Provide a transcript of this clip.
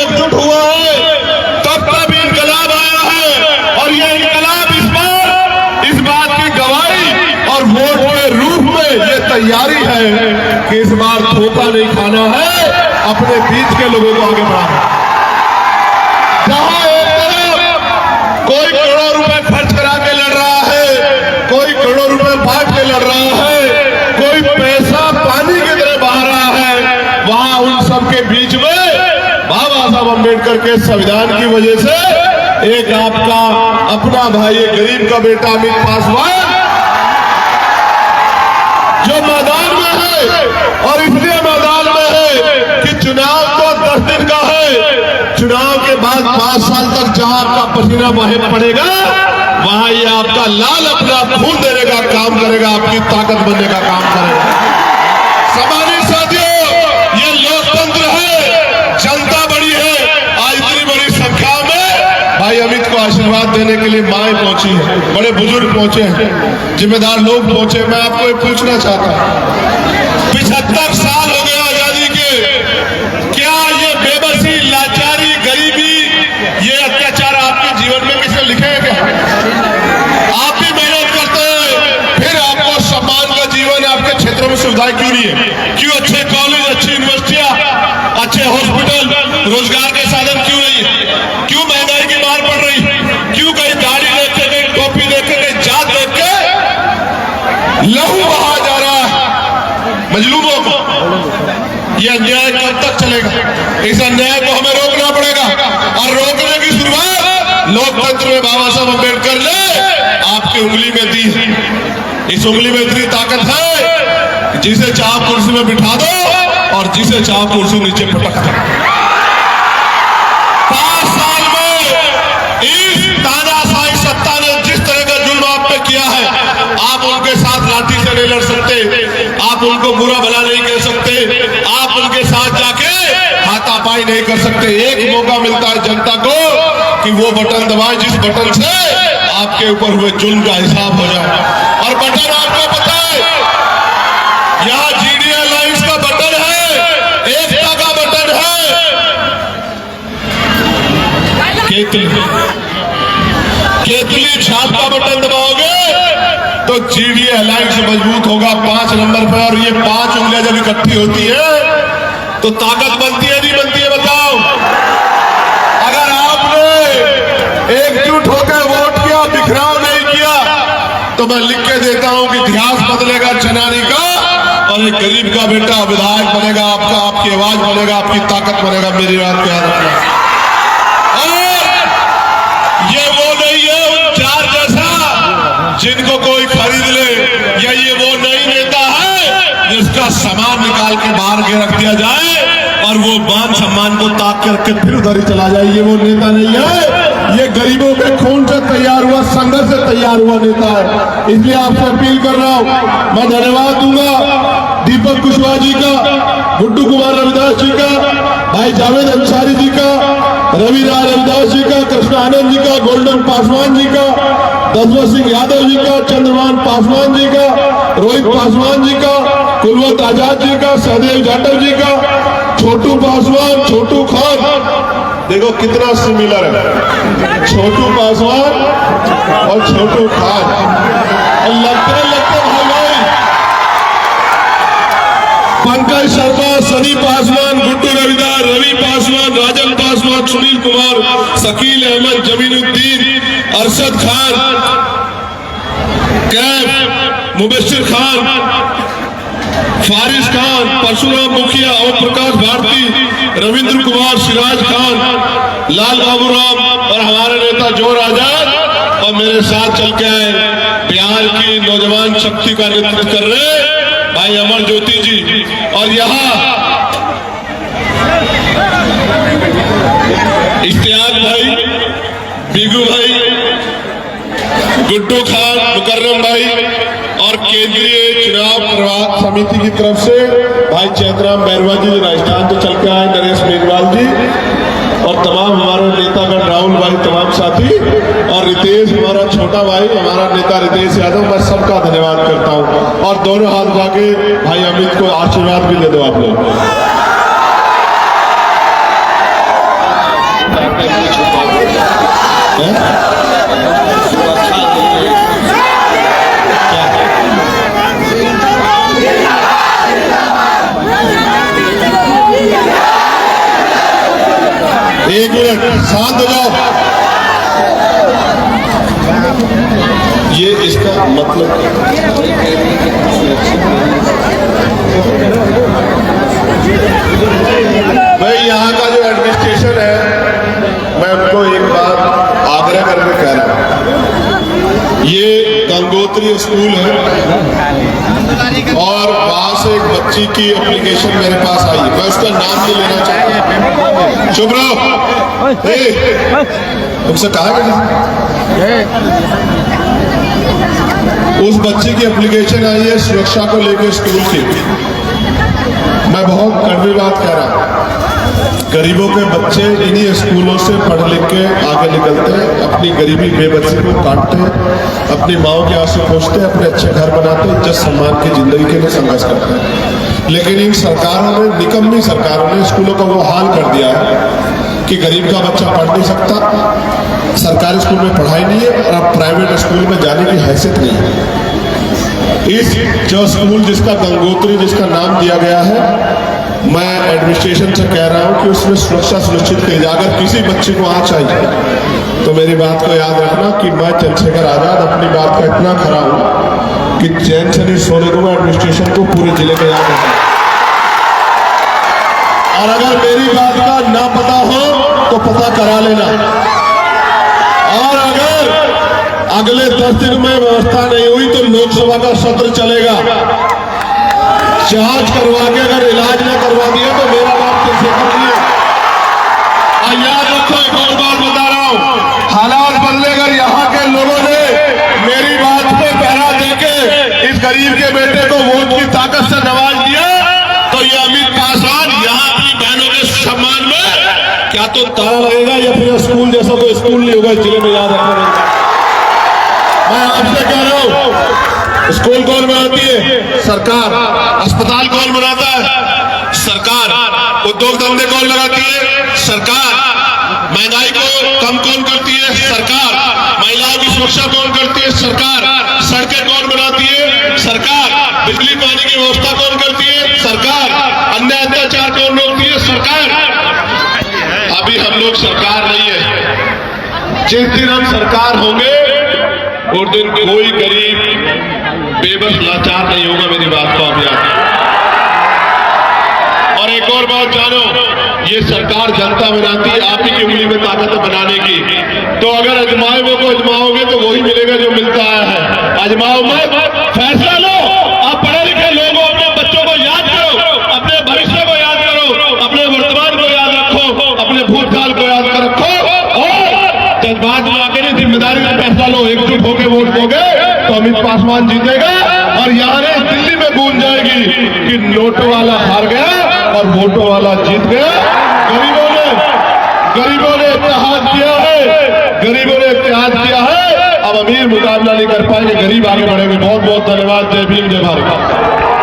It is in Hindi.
एकजुट हुआ है तब तब इनकलाब आया है। और ये इनकलाब इस बात की गवाही और वोट के रूप में ये तैयारी है कि इस बार धोखा नहीं खाना है, अपने बीच के लोगों को आगे बढ़ाना। जहां एक तरफ कोई करोड़ों रुपए खर्च करा के लड़ रहा है, कोई करोड़ों रुपए बांट के लड़ रहा है, कोई पैसा पानी की तरह बहा रहा है, वहां उन सबके बीच में बाबा साहब अम्बेडकर के संविधान की वजह से एक आपका अपना भाई, एक गरीब का बेटा अमित पासवान जो मैदान में है, और इसलिए मैदान में है कि चुनाव तो 10 दिन का है। चुनाव के बाद 5 साल तक जहां आपका पसीना बहे पड़ेगा, वहां ये आपका लाल अपना खून देने का काम करेगा, आपकी ताकत बनने का काम करेगा। सम्मानित साथियों, ये लोकतंत्र है, जनता बड़ी है। आज इतनी बड़ी संख्या में भाई अमित को आशीर्वाद देने के लिए माएं पहुंची है, बड़े बुजुर्ग पहुंचे हैं, जिम्मेदार लोग पहुंचे। मैं आपको ये पूछना चाहता हूं, 75 साल हो गए आजादी के, क्या ये बेबसी, लाचारी, गरीबी, ये अत्याचार आपके जीवन में किसने लिखे हैं क्या? आप भी मेहनत करते हैं, फिर आपको सम्मान का जीवन, आपके क्षेत्रों में सुविधाएं क्यों नहीं है? क्यों अच्छे कॉलेज, अच्छी यूनिवर्सिटियां, अच्छे हॉस्पिटल, रोजगार के साधन क्यों नहीं है? क्यों महंगाई की मार पड़ रही? क्यों कहीं दाढ़ी देख के, कहीं टोपी देख के, कहीं जात देख के लहू बहा जा रहा है मजलूमों को? यह अन्याय कब तक चलेगा? इस अन्याय को हमें रोकना पड़ेगा, और रोकने की शुरुआत लोकतंत्र में बाबा साहब अम्बेडकर ने आपकी उंगली में दी है। इस उंगली में इतनी ताकत है, जिसे चाह कुर्सी में बिठा दो और जिसे चाह कुर्सी नीचे पटक दो। 5 साल में इस तानाशाही सत्ता ने जिस तरह का जुल्म आप पे किया है, आप उनके साथ लाठी से नहीं लड़ सकते, आप उनको बुरा भला नहीं कह सकते, आप उनके साथ जाके हाथापाई नहीं कर सकते। एक मौका मिलता है जनता को कि वो बटन दबाए जिस बटन से आपके ऊपर हुए जुल्म का हिसाब हो जाए। और बटन आपको पता है, यहाँ जीडी अलायंस का बटन है, एकता का बटन है, केतली छाप का बटन दबाओगे तो जीडी अलायंस मजबूत होगा 5 नंबर पर। और ये 5 उंगलियां जब इकट्ठी होती है तो ताकत बनती है, नहीं बनती है? बताओ। अगर आपने एकजुट होकर वोट किया, बिखराव नहीं किया, तो मैं लिख के देता हूं कि इतिहास बदलेगा चनानी का, और एक गरीब का बेटा विधायक बनेगा आपका, आपकी आवाज बनेगा, आपकी ताकत बनेगा। मेरी बात याद रखना। और ये वो नहीं है उन 4 जैसा जिनको कोई खरीद ले, या ये वो नहीं नेता है जिसका सामान निकाल के बाहर के रख दिया जाए और वो मान सम्मान को ताक के रख के फिर उधर ही चला जाए। ये वो नेता नहीं है, ये गरीबों के खून से तैयार हुआ, संघर्ष से तैयार हुआ नेता है। इसलिए आपसे अपील कर रहा हूं, मैं धन्यवाद दूंगा दीपक कुशवाहा जी का, गुड्डू कुमार रविदास जी का, भाई जावेद अंसारी जी का, रवि राय रविदास जी का, कृष्ण आनंद जी का, गोल्डन पासवान जी का, दशवंत सिंह यादव जी का, चंद्रमान पासवान जी का, रोहित पासवान जी का, कुलवंत आजाद जी का, सहदेव जाटव जी का, छोटू पासवान, छोटू खान, देखो कितना सिमिलर है, छोटू पासवान और छोटू खान, और लगते भाई पंकज शर्मा, सनी पासवान, गुड्डू रविदास, रवि पासवान, राजन पासवान, सुनील कुमार, शकील अहमद, जमीनुद्दीन, अरशद खान, कैफ, मुबशिर खान, फारिस खान, परशुराम मुखिया, ओम प्रकाश भारती, रविंद्र कुमार, सिराज खान, लाल बाबूराम, और हमारे नेता जोर आजाद, और मेरे साथ चल के आए बिहार की नौजवान शक्ति का नेतृत्व कर रहे भाई अमर ज्योति जी, और यहाँ इश्तियाक भाई, बिगू भाई, गुड्डू खान, मुकर्रम भाई, और केंद्रीय चुनाव प्रबंधन समिति की तरफ से भाई चैतराम बैरवा जी राजस्थान से चल के आए, नरेश मेघवाल जी, और तमाम हमारे नेतागण, राहुल भाई, तमाम साथी, और रितेश हमारा छोटा भाई, हमारा नेता रितेश यादव, मैं सबका धन्यवाद करता हूं। और दोनों हाथ उठा के भाई अमित को आशीर्वाद भी दे दो आप लोग। एक मिनट शांत हो जाओ। ये इसका मतलब भाई यहाँ का जो एडमिनिस्ट्रेशन है, मैं उनको एक बात आग्रह करके कह रहा हूँ, ये गंगोत्री स्कूल है और वहां से एक बच्ची की एप्लीकेशन मेरे पास आई, मैं उसका नाम नहीं लेना चाहता। चुप रहो, तुमसे कहा उस बच्ची की एप्लीकेशन आई है सुरक्षा को लेकर स्कूल की। मैं बहुत कड़वी बात कह रहा हूं, गरीबों के बच्चे इन्हीं स्कूलों से पढ़ लिख के आगे निकलते हैं, अपनी गरीबी बेबसी को काटते हैं, अपनी माओ के आंसू पोंछते हैं, अपने अच्छे घर बनाते हैं, इज्जत सम्मान की जिंदगी के लिए संघर्ष करते हैं। लेकिन इन सरकारों ने, निकम्मी सरकारों ने स्कूलों का वो हाल कर दिया है कि गरीब का बच्चा पढ़ नहीं सकता, सरकारी स्कूल में पढ़ाई नहीं है और अब प्राइवेट स्कूल में जाने की हैसियत नहीं है। इस जो स्कूल जिसका गंगोत्री जिसका नाम दिया गया है, मैं एडमिनिस्ट्रेशन से कह रहा हूं कि उसमें सुरक्षा सुनिश्चित की जाए। अगर किसी बच्चे को आ चाहिए तो मेरी बात को याद रखना कि मैं चंद्रशेखर आजाद अपनी बात का इतना खरा हूं कि चैन से नहीं सोने को मैं एडमिनिस्ट्रेशन को पूरे जिले में याद रखूं। और अगर मेरी बात का ना पता हो तो पता करा लेना। और अगर अगले 10 दिन में व्यवस्था नहीं हुई तो लोकसभा का सत्र चलेगा। जांच करवा के अगर इलाज न करवा दिया तो मेरा नाम चंद्रशेखर नहीं है। और याद रखो, एक और बात बता रहा हूं, हालात बदले। अगर यहाँ के लोगों ने मेरी बात पे पहरा देके इस गरीब के बेटे को वोट की ताकत से नवाज दिया तो ये अमित पासवान यहाँ अपनी बहनों के सम्मान में क्या तो ताला लगेगा या फिर स्कूल जैसा कोई स्कूल नहीं होगा जिले में, याद रखना। मैं आपसे कह रहा हूं, स्कूल कौन बनाती है? सरकार। अस्पताल कौन बनाता है? सरकार। उद्योग धंधे कौन लगाती है? सरकार। महंगाई को कम कौन करती है? सरकार। महिलाओं की सुरक्षा कौन करती है? सरकार। सड़कें कौन बनाती है? सरकार। बिजली पानी की व्यवस्था कौन करती है? सरकार। अन्य अत्याचार कौन रोकती है? सरकार। अभी हम लोग सरकार नहीं है। जिस दिन हम सरकार होंगे उस दिन कोई गरीब बेबस लाचार नहीं होगा। मेरी बात को आप याद। और एक और बात जानो, ये सरकार जनता बनाती है, आप ही की उंगली में ताकत है बनाने की। तो अगर अजमाइयों को अजमाओगे तो वही मिलेगा जो मिलता आया है। अजमाओ मत, फैसला लो। आप पढ़े लिखे लोग हो, अपने बच्चों को याद करो, अपने भविष्य को याद करो, अपने वर्तमान को याद रखो, अपने भूतकाल को याद कर रखो और जज्बात में आकर जिम्मेदारी का फैसला लो। एकजुट होकर वोट दोगे तो अमित पासवान जीतेगा और यहाँ दिल्ली में गूंज जाएगी कि नोटों वाला हार गया और वोटों वाला जीत गया। गरीबों ने इत्तेहाद किया है, गरीबों ने इत्तेहाद किया है। अब अमीर मुकाबला नहीं कर पाएंगे, गरीब आगे बढ़ेंगे। बहुत बहुत धन्यवाद। जय भीम, जय भारत।